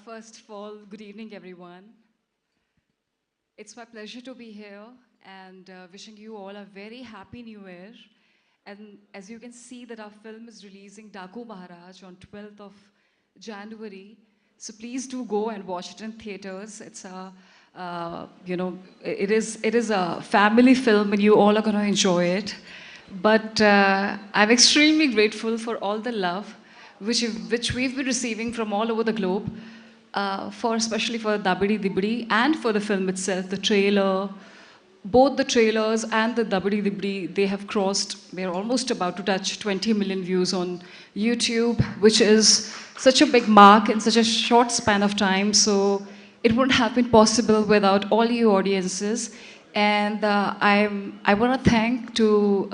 First of all, good evening, everyone. It's my pleasure to be here and wishing you all a very happy new year. And as you can see that our film is releasing Daku Maharaj on 12th of January. So please do go and watch it in theaters. It's a, it is a family film and you all are going to enjoy it. But I'm extremely grateful for all the love which we've been receiving from all over the globe, for especially for Dabidi Dibidi and for the film itself, the trailer. Both the trailers and the Dabidi Dibidi, they have crossed, they're almost about to touch 20 million views on YouTube, which is such a big mark in such a short span of time. So it wouldn't have been possible without all you audiences. And I want to thank to,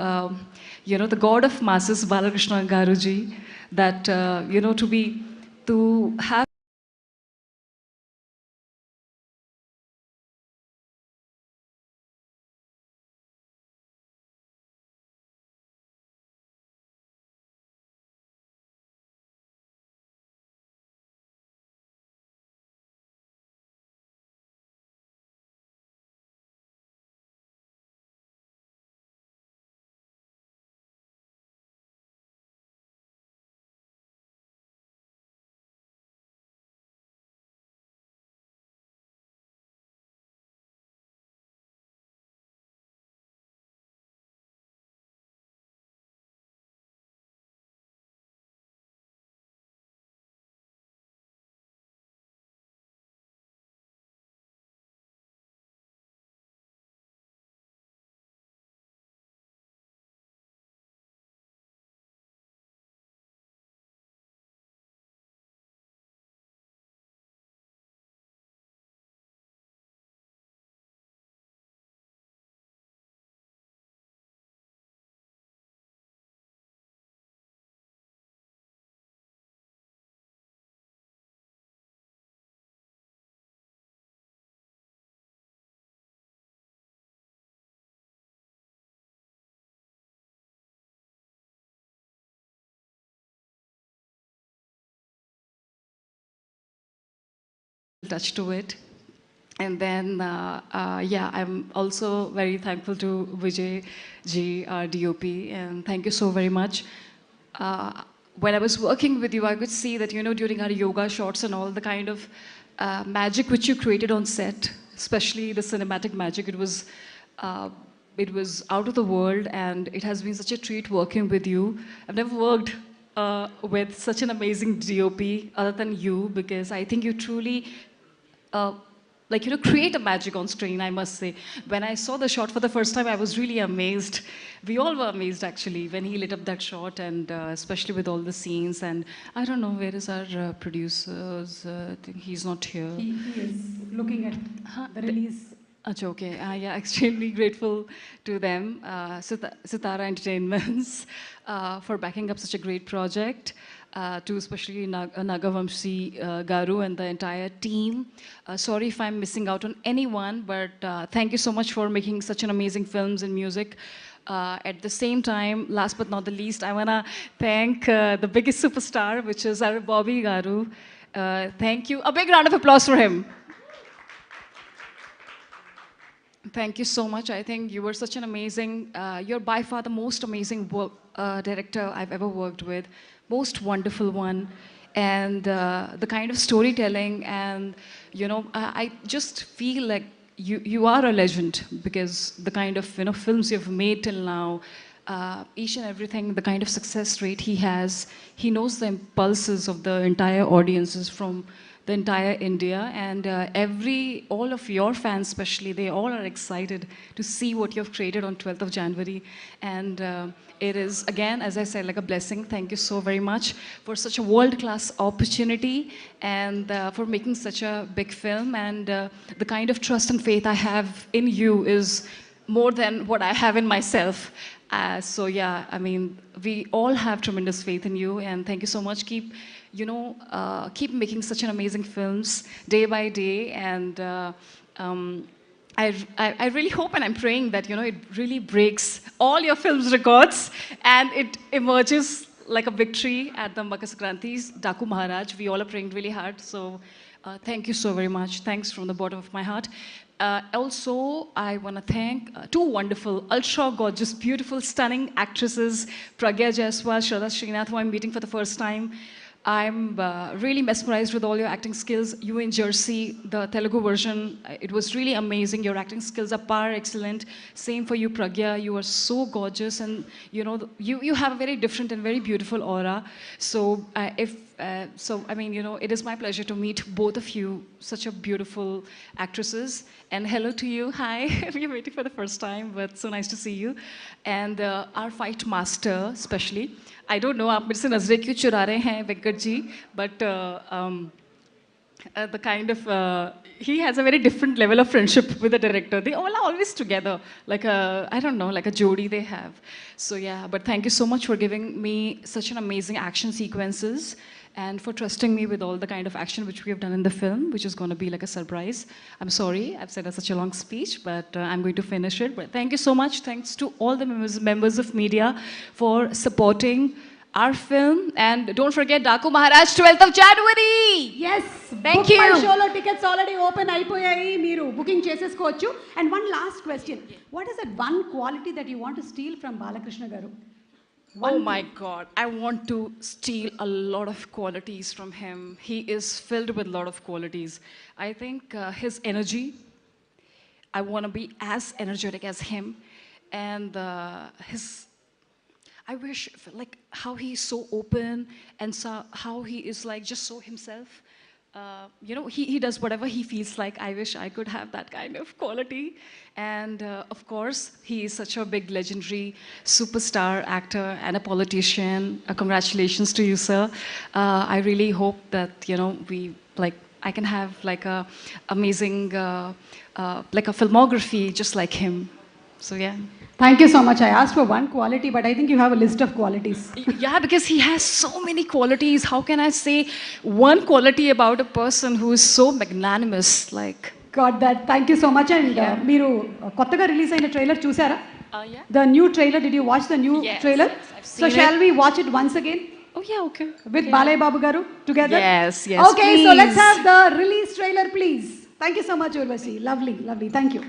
the God of masses, Balakrishna Garuji, that, to have touch to it. And then, yeah, I'm also very thankful to Vijay ji, our DOP, and thank you so very much. When I was working with you, I could see that, during our yoga shots and all the kind of magic which you created on set, especially the cinematic magic, uh, it was out of the world, and it has been such a treat working with you. I've never worked with such an amazing DOP other than you, because I think you truly uh, create a magic on screen, I must say. When I saw the shot for the first time, I was really amazed. We all were amazed, actually, when he lit up that shot, and especially with all the scenes. And I don't know, where is our producers? I think he's not here. He is looking at the release. Achha, okay. Yeah, extremely grateful to them, Sitara Entertainments, for backing up such a great project. To especially Nagavamshi Garu and the entire team. Sorry if I'm missing out on anyone, but thank you so much for making such an amazing films and music. At the same time, last but not the least, I want to thank the biggest superstar, which is our Bobby Garu. Thank you. A big round of applause for him. Thank you so much. I think you were such an amazing, you're by far the most amazing director I've ever worked with, most wonderful one. And the kind of storytelling and, I just feel like you are a legend, because the kind of, films you've made till now, each and everything, the kind of success rate he has, he knows the impulses of the entire audiences from the entire India, and all of your fans especially, they all are excited to see what you've created on 12th of January. And it is, again, as I said, like a blessing. Thank you so very much for such a world-class opportunity, and for making such a big film. And the kind of trust and faith I have in you is more than what I have in myself. So yeah, I mean, we all have tremendous faith in you, and thank you so much. Keep making such an amazing films day by day, and I really hope and I'm praying that it really breaks all your films records and it emerges like a victory at the Makar Sankranti's Daku Maharaj. We all are praying really hard. So thank you so very much. Thanks from the bottom of my heart. Also, I want to thank two wonderful, ultra gorgeous, beautiful, stunning actresses, Pragya Jaiswal, Shraddha Srinath, who I'm meeting for the first time. I'm really mesmerized with all your acting skills. You in Jersey, the Telugu version, it was really amazing. Your acting skills are par excellent. Same for you, Pragya. You are so gorgeous, and you know you have a very different and very beautiful aura. So I mean, you know, it is my pleasure to meet both of you, such a beautiful actresses. And hello to you. Hi, we're waiting for the first time, but so nice to see you. And our fight master, especially. I don't know, आप मेरे से नजरें क्यों चुरा रहे हैं Venkat ji, but the kind of he has a very different level of friendship with the director. They all are always together, like a, I don't know, like a jodi they have. So yeah, but thank you so much for giving me such an amazing action sequences and for trusting me with all the kind of action which we have done in the film, which is going to be like a surprise. I'm sorry, I've said such a long speech, but I'm going to finish it. But thank you so much. Thanks to all the members of media for supporting our film. And don't forget Daku Maharaj, 12th of January. Yes. Thank Book My you. Showlo tickets already open అయిపోయాయి, మీరు booking చేసేసుకోవచ్చు. And one last question. What is that one quality that you want to steal from Balakrishna garu? Oh my God, I want to steal a lot of qualities from him. He is filled with a lot of qualities. I think his energy, I want to be as energetic as him. And I wish, like, how he's so open and so, how he is like just so himself. You know, he does whatever he feels like. I wish I could have that kind of quality. And of course, he is such a big legendary superstar actor and a politician. Congratulations to you, sir. I really hope that, you know, I can have like a amazing, like a filmography just like him. So yeah. Thank you so much. I asked for one quality, but I think you have a list of qualities. Yeah, because he has so many qualities. How can I say one quality about a person who is so magnanimous? Like, Got that. Thank you so much. And మీరు కొత్తగా release అయిన trailer చూసారా? yeah. The new trailer. Did you watch the new Yes, trailer? yes, I've So seen shall we watch it once again Oh yeah, okay. with Balay Babu garu together? Yes, yes. Okay, so let's please. have the release trailer, please. Thank you so much, Urvashi. Lovely, lovely. Thank you.